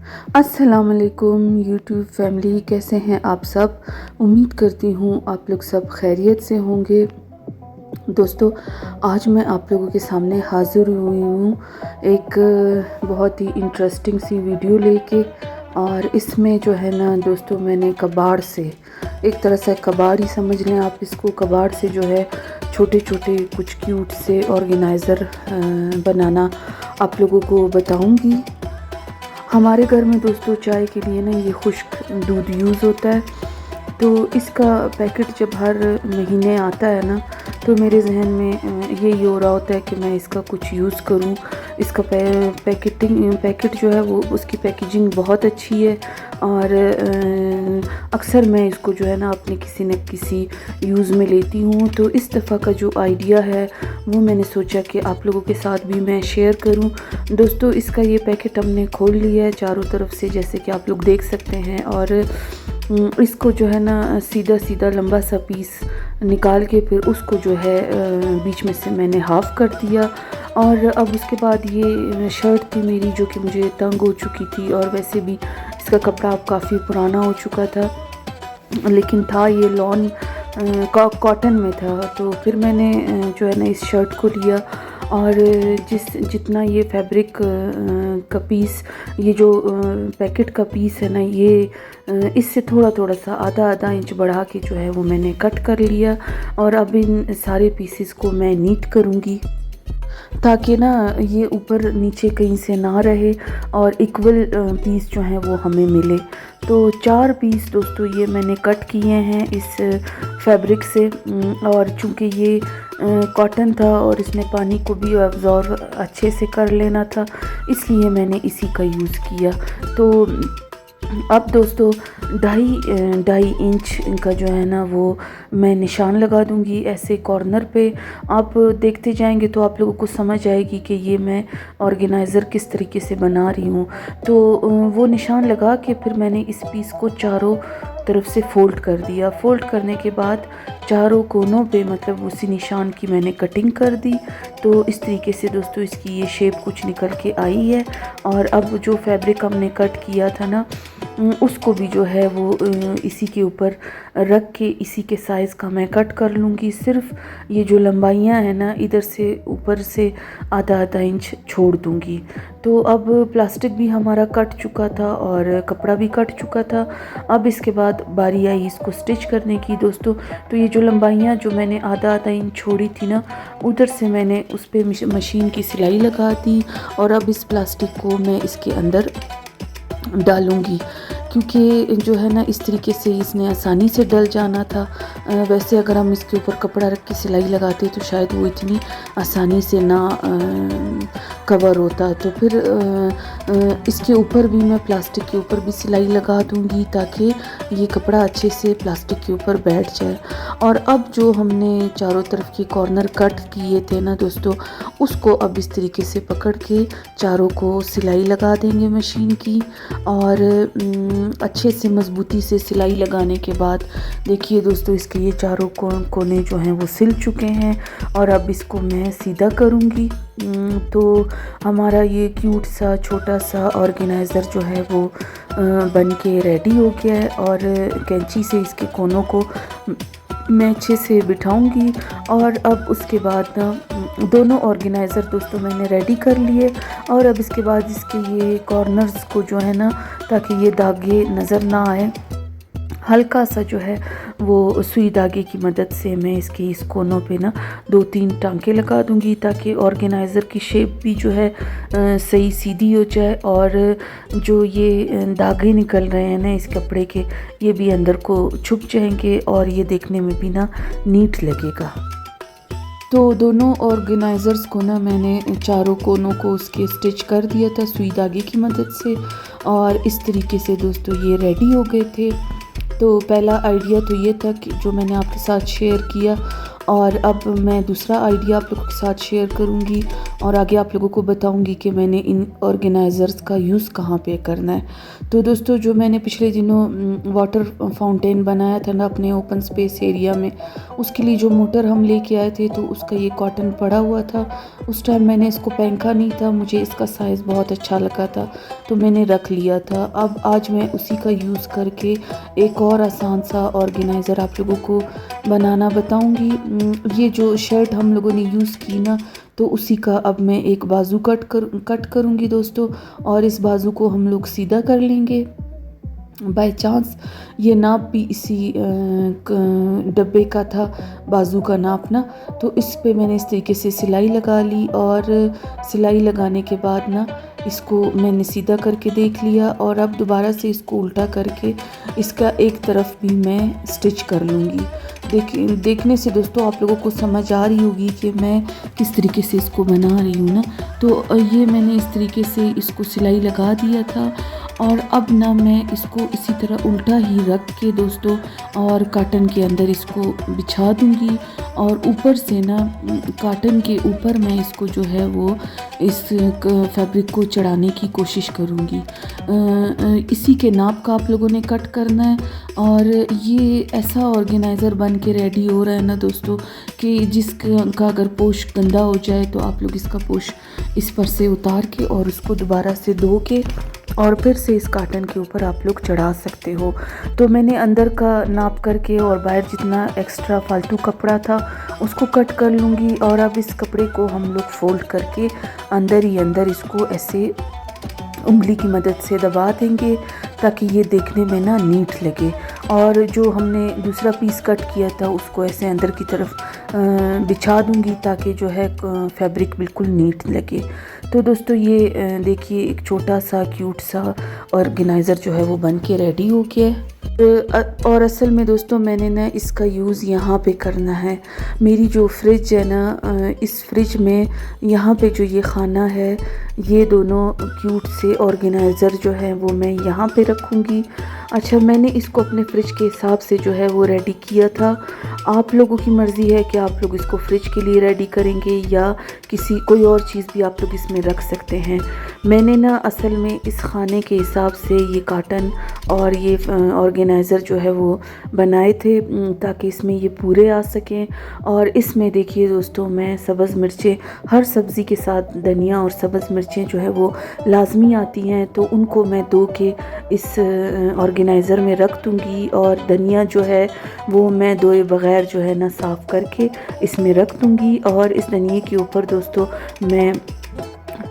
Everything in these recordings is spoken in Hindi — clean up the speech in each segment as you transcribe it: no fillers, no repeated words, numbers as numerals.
अस्सलाम वालेकुम यूट्यूब फैमिली, कैसे हैं आप सब। उम्मीद करती हूँ आप लोग सब खैरियत से होंगे। दोस्तों, आज मैं आप लोगों के सामने हाज़िर हुई हूँ एक बहुत ही इंटरेस्टिंग सी वीडियो लेके। और इसमें जो है ना दोस्तों, मैंने कबाड़ से, एक तरह से कबाड़ ही समझ लें आप इसको, कबाड़ से जो है छोटे छोटे कुछ क्यूट से ऑर्गेनाइज़र बनाना आप लोगों को बताऊँगी। हमारे घर में दोस्तों चाय के लिए ना ये खुश्क दूध यूज़ होता है, तो इसका पैकेट जब हर महीने आता है ना, तो मेरे जहन में यही हो रहा होता है कि मैं इसका कुछ यूज़ करूं। इसका पैकेट जो है वो, उसकी पैकेजिंग बहुत अच्छी है और अक्सर मैं इसको जो है ना अपने किसी न किसी यूज़ में लेती हूँ। तो इस दफ़ा का जो आइडिया है वो मैंने सोचा कि आप लोगों के साथ भी मैं शेयर करूँ। दोस्तों, इसका ये पैकेट हमने खोल लिया है चारों तरफ से, जैसे कि आप लोग देख सकते हैं। और इसको जो है ना सीधा सीधा लंबा सा पीस निकाल के फिर उसको जो है बीच में से मैंने हाफ़ कर दिया। और अब उसके बाद ये शर्ट थी मेरी जो कि मुझे तंग हो चुकी थी, और वैसे भी इसका कपड़ा अब काफ़ी पुराना हो चुका था, लेकिन था ये लॉन कॉटन में था। तो फिर मैंने जो है ना इस शर्ट को लिया और जितना ये फैब्रिक का पीस, ये जो पैकेट का पीस है ना, ये इससे थोड़ा थोड़ा सा आधा इंच बढ़ा के जो है वो मैंने कट कर लिया। और अब इन सारे पीसेस को मैं नीट करूँगी ताकि ना ये ऊपर नीचे कहीं से ना रहे और इक्वल पीस जो है वो हमें मिले। तो 4 पीस दोस्तों ये मैंने कट किए हैं इस फैब्रिक से। और चूँकि ये कॉटन था और इसने पानी को भी अब्ज़ॉर्ब अच्छे से कर लेना था, इसलिए मैंने इसी का यूज़ किया। तो अब दोस्तों 2.5 इंच का जो है ना वो मैं निशान लगा दूंगी ऐसे कॉर्नर पे। आप देखते जाएंगे तो आप लोगों को समझ आएगी कि ये मैं ऑर्गेनाइज़र किस तरीके से बना रही हूँ। तो वो निशान लगा के फिर मैंने इस पीस को चारों तरफ से फ़ोल्ड कर दिया। फ़ोल्ड करने के बाद चारों कोनों पे मतलब उसी निशान की मैंने कटिंग कर दी। तो इस तरीके से दोस्तों इसकी ये शेप कुछ निकल के आई है। और अब जो फैब्रिक हमने कट किया था ना, उसको भी जो है वो इसी के ऊपर रख के इसी के साइज़ का मैं कट कर लूँगी। सिर्फ ये जो लंबाइयाँ हैं ना, इधर से ऊपर से आधा इंच छोड़ दूँगी। तो अब प्लास्टिक भी हमारा कट चुका था और कपड़ा भी कट चुका था। अब इसके बाद बारी आई इसको स्टिच करने की दोस्तों। तो ये जो लंबाइयाँ जो मैंने आधा इंच छोड़ी थी ना, उधर से मैंने उस पर मशीन की सिलाई लगा दी। और अब इस प्लास्टिक को मैं इसके अंदर डालूँगी, क्योंकि जो है ना इस तरीके से इसने आसानी से डल जाना था। वैसे अगर हम इसके ऊपर कपड़ा रख के सिलाई लगाते तो शायद वो इतनी आसानी से ना कवर होता। तो फिर इसके ऊपर भी मैं प्लास्टिक के ऊपर भी सिलाई लगा दूंगी ताकि ये कपड़ा अच्छे से प्लास्टिक के ऊपर बैठ जाए। और अब जो हमने चारों तरफ के कॉर्नर कट किए थे ना दोस्तों, उसको अब इस तरीके से पकड़ के चारों को सिलाई लगा देंगे मशीन की। और अच्छे से मज़बूती से सिलाई लगाने के बाद देखिए दोस्तों, इसके ये चारों कोने जो हैं वो सिल चुके हैं। और अब इसको मैं सीधा करूँगी। तो हमारा ये क्यूट सा छोटा सा ऑर्गेनाइज़र जो है वो बन के रेडी हो गया है। और कैंची से इसके कोनों को मैं अच्छे से बिठाऊंगी। और अब उसके बाद ना दोनों ऑर्गेनाइज़र दोस्तों मैंने रेडी कर लिए। और अब इसके बाद इसके ये कॉर्नर्स को जो है ना, ताकि ये धागे नज़र ना आए, हल्का सा जो है वो सुई धागे की मदद से मैं इसके इस कोनों पे ना 2-3 टांके लगा दूंगी, ताकि ऑर्गेनाइज़र की शेप भी जो है सही सीधी हो जाए। और जो ये धागे निकल रहे हैं ना इस कपड़े के, ये भी अंदर को छुप जाएंगे और ये देखने में भी ना नीट लगेगा। तो दोनों ऑर्गेनाइज़र्स को ना मैंने चारों कोनों को उसके स्टिच कर दिया था सुई धागे की मदद से। और इस तरीके से दोस्तों ये रेडी हो गए थे। तो पहला आइडिया तो ये था कि जो मैंने आपके साथ शेयर किया। और अब मैं दूसरा आइडिया आप लोगों के साथ शेयर करूंगी। और आगे आप लोगों को बताऊंगी कि मैंने इन ऑर्गेनाइज़र्स का यूज़ कहाँ पे करना है। तो दोस्तों, जो मैंने पिछले दिनों वाटर फाउंटेन बनाया था ना अपने ओपन स्पेस एरिया में, उसके लिए जो मोटर हम लेके आए थे तो उसका ये कॉटन पड़ा हुआ था। उस टाइम मैंने इसको फेंका नहीं था, मुझे इसका साइज़ बहुत अच्छा लगा था तो मैंने रख लिया था। अब आज मैं उसी का यूज़ करके एक और आसान सा ऑर्गेनाइज़र आप लोगों को बनाना बताऊंगी। ये जो शर्ट हम लोगों ने यूज़ की ना, तो उसी का अब मैं एक बाजू कट करूंगी दोस्तों, और इस बाजू को हम लोग सीधा कर लेंगे। बाय चांस ये नाप भी इसी डब्बे का था, बाजू का नाप ना, तो इस पे मैंने इस तरीके से सिलाई लगा ली। और सिलाई लगाने के बाद ना इसको मैंने सीधा करके देख लिया, और अब दोबारा से इसको उल्टा करके इसका एक तरफ भी मैं स्टिच कर लूँगी। देखने से दोस्तों आप लोगों को समझ आ रही होगी कि मैं किस तरीके से इसको बना रही हूँ ना। तो ये मैंने इस तरीके से इसको सिलाई लगा दिया था, और अब ना मैं इसको इसी तरह उल्टा ही रख के दोस्तों और काटन के अंदर इसको बिछा दूंगी, और ऊपर से ना काटन के ऊपर मैं इसको जो है वो इस फैब्रिक को चढ़ाने की कोशिश करूंगी। इसी के नाप का आप लोगों ने कट करना है। और ये ऐसा ऑर्गेनाइज़र बन के रेडी हो रहा है ना दोस्तों कि जिसका अगर पोश गंदा हो जाए तो आप लोग इसका पोश इस पर से उतार के और उसको दोबारा से धो के और फिर से इस काटन के ऊपर आप लोग चढ़ा सकते हो। तो मैंने अंदर का नाप करके और बाहर जितना एक्स्ट्रा फालतू कपड़ा था उसको कट कर लूँगी। और अब इस कपड़े को हम लोग फोल्ड करके अंदर ही अंदर इसको ऐसे उंगली की मदद से दबा देंगे ताकि ये देखने में ना नीट लगे। और जो हमने दूसरा पीस कट किया था उसको ऐसे अंदर की तरफ बिछा दूंगी ताकि जो है फैब्रिक बिल्कुल नीट लगे। तो दोस्तों ये देखिए एक छोटा सा क्यूट सा ऑर्गेनाइज़र जो है वो बन के रेडी हो गया है। और असल में दोस्तों मैंने ना इसका यूज़ यहाँ पे करना है। मेरी जो फ्रिज है ना, इस फ्रिज में यहाँ पे जो ये खाना है, ये दोनों क्यूट से ऑर्गेनाइज़र जो है वो मैं यहाँ पे रखूँगी। अच्छा, मैंने इसको अपने फ्रिज के हिसाब से जो है वो रेडी किया था। आप लोगों की मर्ज़ी है कि आप लोग इसको फ्रिज के लिए रेडी करेंगे या किसी कोई और चीज़ भी आप लोग इसमें रख सकते हैं। मैंने ना असल में इस खाने के हिसाब से ये काटन और ये ऑर्गेनाइज़र जो है वो बनाए थे ताकि इसमें ये पूरे आ सकें। और इसमें देखिए दोस्तों, मैं सब्ज़ मिर्चें, हर सब्ज़ी के साथ धनिया और सब्ज़ मिर्चें जो है वो लाजमी आती हैं, तो उनको मैं धो के इस ऑर्गेनाइज़र में रख दूँगी। और धनिया जो है वो मैं धोए बग़ैर जो है ना साफ़ करके इसमें रख दूँगी। और इस धनिए के ऊपर दोस्तों मैं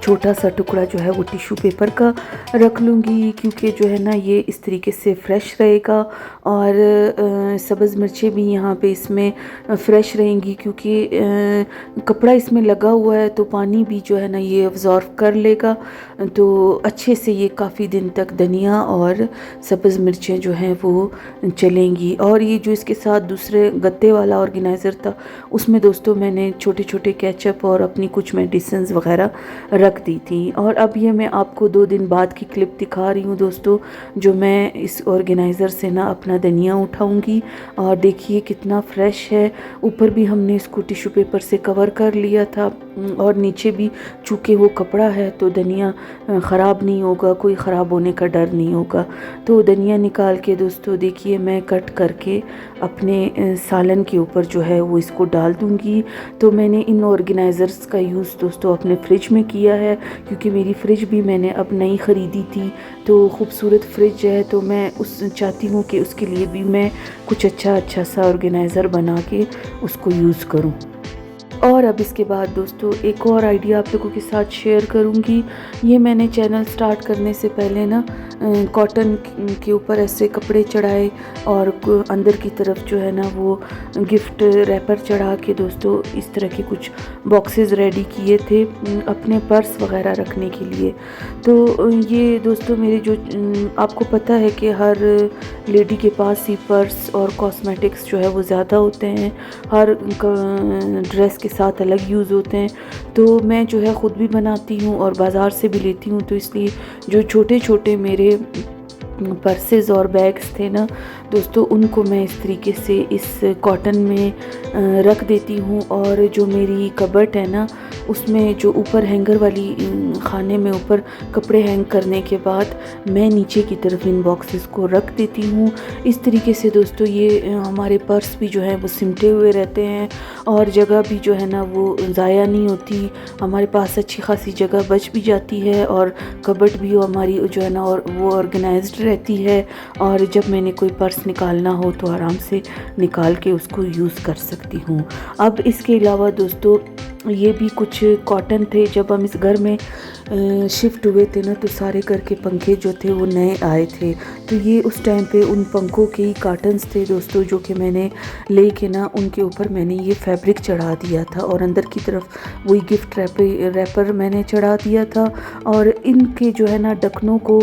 छोटा सा टुकड़ा जो है वो टिश्यू पेपर का रख लूँगी, क्योंकि जो है ना ये इस तरीके से फ़्रेश रहेगा। और सब्ज़ मिर्चें भी यहाँ पे इसमें फ़्रेश रहेंगी, क्योंकि कपड़ा इसमें लगा हुआ है तो पानी भी जो है ना ये अब्ज़ॉर्ब कर लेगा। तो अच्छे से ये काफ़ी दिन तक धनिया और सब्ज़ मिर्चें जो हैं वो चलेंगी। और ये जो इसके साथ दूसरे गत्ते वाला ऑर्गेनाइज़र था उसमें दोस्तों मैंने छोटे छोटे केचप और अपनी कुछ मेडिसिन्स वगैरह रख दी थी। और अब ये मैं आपको 2 दिन बाद की क्लिप दिखा रही हूँ दोस्तों, जो मैं इस ऑर्गेनाइज़र से ना अपना धनिया उठाऊंगी। और देखिए कितना फ्रेश है। ऊपर भी हमने इसको टिश्यू पेपर से कवर कर लिया था, और नीचे भी चूँकि वो कपड़ा है तो धनिया ख़राब नहीं होगा, कोई ख़राब होने का डर नहीं होगा। तो धनिया निकाल के दोस्तों देखिए मैं कट करके अपने सालन के ऊपर जो है वो इसको डाल दूँगी। तो मैंने इन ऑर्गेनाइज़र्स का यूज़ दोस्तों अपने फ्रिज में किया है, क्योंकि मेरी फ्रिज भी मैंने अब नई ख़रीदी थी, तो खूबसूरत फ्रिज है, तो मैं चाहती हूँ कि उसके लिए भी मैं कुछ अच्छा सा ऑर्गेनाइज़र बना के उसको यूज़ करूँ। और अब इसके बाद दोस्तों एक और आइडिया आप लोगों के साथ शेयर करूंगी। ये मैंने चैनल स्टार्ट करने से पहले ना कॉटन के ऊपर ऐसे कपड़े चढ़ाए और अंदर की तरफ जो है ना वो गिफ्ट रैपर चढ़ा के दोस्तों इस तरह के कुछ बॉक्सेस रेडी किए थे अपने पर्स वगैरह रखने के लिए। तो ये दोस्तों मेरे जो आपको पता है कि हर लेडी के पास ही पर्स और कॉस्मेटिक्स जो है वो ज़्यादा होते हैं, हर ड्रेस के साथ अलग यूज़ होते हैं। तो मैं जो है ख़ुद भी बनाती हूँ और बाज़ार से भी लेती हूँ, तो इसलिए जो छोटे छोटे मेरे पर्सेस और बैग्स थे ना, दोस्तों उनको मैं इस तरीके से इस कॉटन में रख देती हूँ। और जो मेरी कबर्ट है ना, उसमें जो ऊपर हैंगर वाली खाने में ऊपर कपड़े हैंग करने के बाद मैं नीचे की तरफ इन बॉक्सेस को रख देती हूँ। इस तरीके से दोस्तों ये हमारे पर्स भी जो है वो सिमटे हुए रहते हैं और जगह भी जो है ना वो ज़ाया नहीं होती, हमारे पास अच्छी खासी जगह बच भी जाती है और कबर्ट भी हमारी जो है ना और वो ऑर्गेनाइज्ड रहती है। और जब मैंने कोई पर्स निकालना हो तो आराम से निकाल के उसको यूज़ कर सकती हूँ। अब इसके अलावा दोस्तों ये भी कुछ कॉटन थे। जब हम इस घर में शिफ्ट हुए थे ना, तो सारे घर के पंखे जो थे वो नए आए थे, तो ये उस टाइम पे उन पंखों के ही कार्टन्स थे दोस्तों, जो कि मैंने ले के ना उनके ऊपर मैंने ये फैब्रिक चढ़ा दिया था और अंदर की तरफ वही गिफ्ट रैपर मैंने चढ़ा दिया था। और इनके जो है ना ढक्कनों को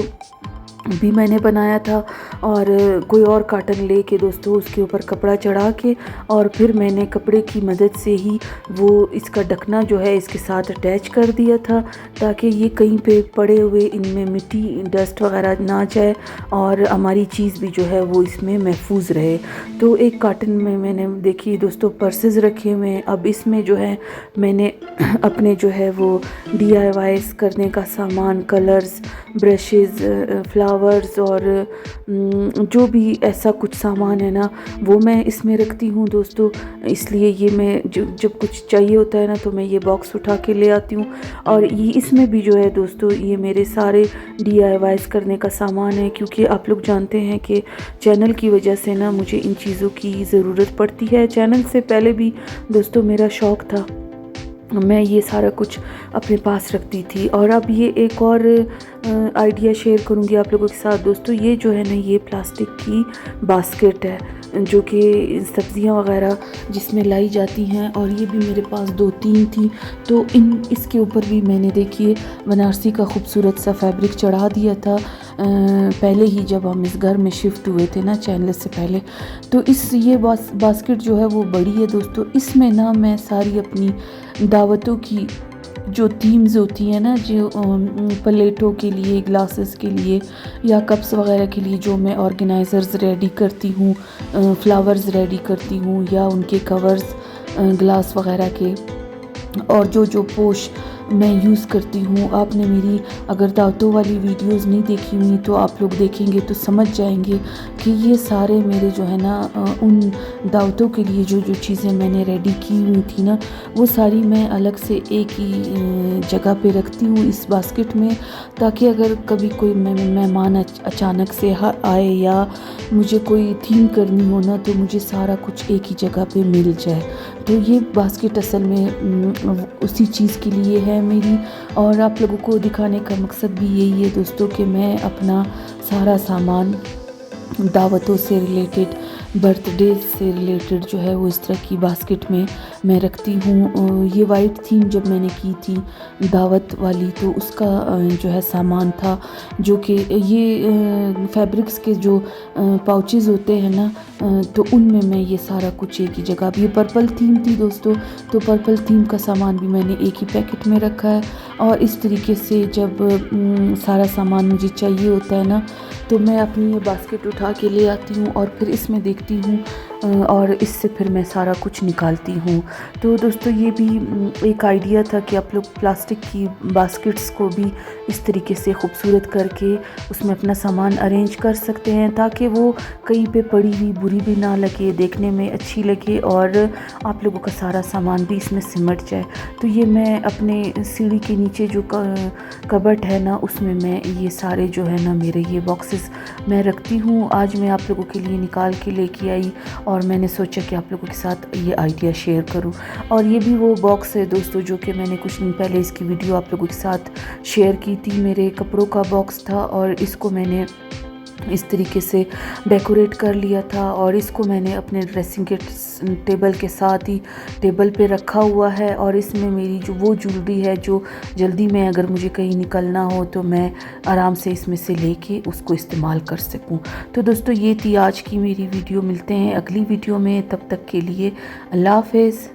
भी मैंने बनाया था और कोई और कार्टन ले के दोस्तों उसके ऊपर कपड़ा चढ़ा के और फिर मैंने कपड़े की मदद से ही वो इसका ढकना जो है इसके साथ अटैच कर दिया था, ताकि ये कहीं पे पड़े हुए इनमें मिट्टी डस्ट वगैरह ना जाए और हमारी चीज़ भी जो है वो इसमें महफूज रहे। तो एक कार्टन में मैंने देखिए दोस्तों पर्सेस रखे हुए हैं। अब इसमें जो है मैंने अपने जो है वो DIYs करने का सामान, कलर्स, ब्रशेज़, फ्लावर्स और जो भी ऐसा कुछ सामान है ना वो मैं इसमें रखती हूँ दोस्तों। इसलिए ये मैं जब कुछ चाहिए होता है ना तो मैं ये बॉक्स उठा के ले आती हूँ। और ये इसमें भी जो है दोस्तों ये मेरे सारे DIYs करने का सामान है, क्योंकि आप लोग जानते हैं कि चैनल की वजह से ना मुझे इन चीज़ों की ज़रूरत पड़ती है। चैनल से पहले भी दोस्तों मेरा शौक़ था, मैं ये सारा कुछ अपने पास रखती थी। और अब ये एक और आइडिया शेयर करूँगी आप लोगों के साथ दोस्तों। ये जो है ना ये प्लास्टिक की बास्केट है जो कि सब्ज़ियाँ वगैरह जिसमें लाई जाती हैं, और ये भी मेरे पास 2-3 थी। तो इसके ऊपर भी मैंने देखिए बनारसी का खूबसूरत सा फैब्रिक चढ़ा दिया था पहले ही जब हम इस घर में शिफ्ट हुए थे ना चैनल से पहले। तो ये बास्केट जो है वो बड़ी है दोस्तों। इसमें ना मैं सारी अपनी दावतों की जो थीम्स होती हैं ना, जो प्लेटों के लिए, ग्लासेस के लिए या कप्स वगैरह के लिए जो मैं ऑर्गेनाइज़र्स रेडी करती हूँ, फ्लावर्स रेडी करती हूँ या उनके कवर्स ग्लास वगैरह के, और जो पोश मैं यूज़ करती हूँ। आपने मेरी अगर दावतों वाली वीडियोस नहीं देखी हुई तो आप लोग देखेंगे तो समझ जाएंगे कि ये सारे मेरे जो है ना उन दावतों के लिए जो चीज़ें मैंने रेडी की हुई थी ना वो सारी मैं अलग से एक ही जगह पे रखती हूँ इस बास्केट में, ताकि अगर कभी कोई मेहमान अचानक से आए या मुझे कोई थीम करनी हो ना तो मुझे सारा कुछ एक ही जगह पे मिल जाए। तो ये बास्केट असल में उसी चीज़ के लिए है मेरी, और आप लोगों को दिखाने का मकसद भी यही है दोस्तों कि मैं अपना सारा सामान दावतों से रिलेटेड, बर्थडे से रिलेटेड जो है वो इस तरह की बास्केट में मैं रखती हूँ। ये वाइट थीम जब मैंने की थी दावत वाली तो उसका जो है सामान था, जो कि ये फैब्रिक्स के जो पाउचेज़ होते हैं ना, तो उनमें मैं ये सारा कुछ एक ही जगह। अब ये पर्पल थीम थी दोस्तों, तो पर्पल थीम का सामान भी मैंने एक ही पैकेट में रखा है। और इस तरीके से जब सारा सामान मुझे चाहिए होता है ना तो मैं अपनी ये बास्केट उठा के ले आती हूँ और फिर इसमें देखती हूँ और इससे फिर मैं सारा कुछ निकालती हूँ। तो दोस्तों ये भी एक आइडिया था कि आप लोग प्लास्टिक की बास्केट्स को भी इस तरीके से खूबसूरत करके उसमें अपना सामान अरेंज कर सकते हैं, ताकि वो कहीं पे पड़ी हुई बुरी भी ना लगे, देखने में अच्छी लगे और आप लोगों का सारा सामान भी इसमें सिमट जाए। तो ये मैं अपने सीढ़ी के नीचे जो कबर्ट है ना उसमें मैं ये सारे जो है ना मेरे ये बॉक्सेस मैं रखती हूँ। आज मैं आप लोगों के लिए निकाल के लेके आई और मैंने सोचा कि आप लोगों के साथ ये आइडिया शेयर करूं। और ये भी वो बॉक्स है दोस्तों जो कि मैंने कुछ दिन पहले इसकी वीडियो आप लोगों के साथ शेयर की थी। मेरे कपड़ों का बॉक्स था और इसको मैंने इस तरीके से डेकोरेट कर लिया था और इसको मैंने अपने ड्रेसिंग के टेबल के साथ ही टेबल पे रखा हुआ है। और इसमें मेरी जो वो ज्वेलरी है जो जल्दी में अगर मुझे कहीं निकलना हो तो मैं आराम से इसमें से लेके उसको इस्तेमाल कर सकूं। तो दोस्तों ये थी आज की मेरी वीडियो। मिलते हैं अगली वीडियो में, तब तक के लिए अल्लाह हाफ़िज़।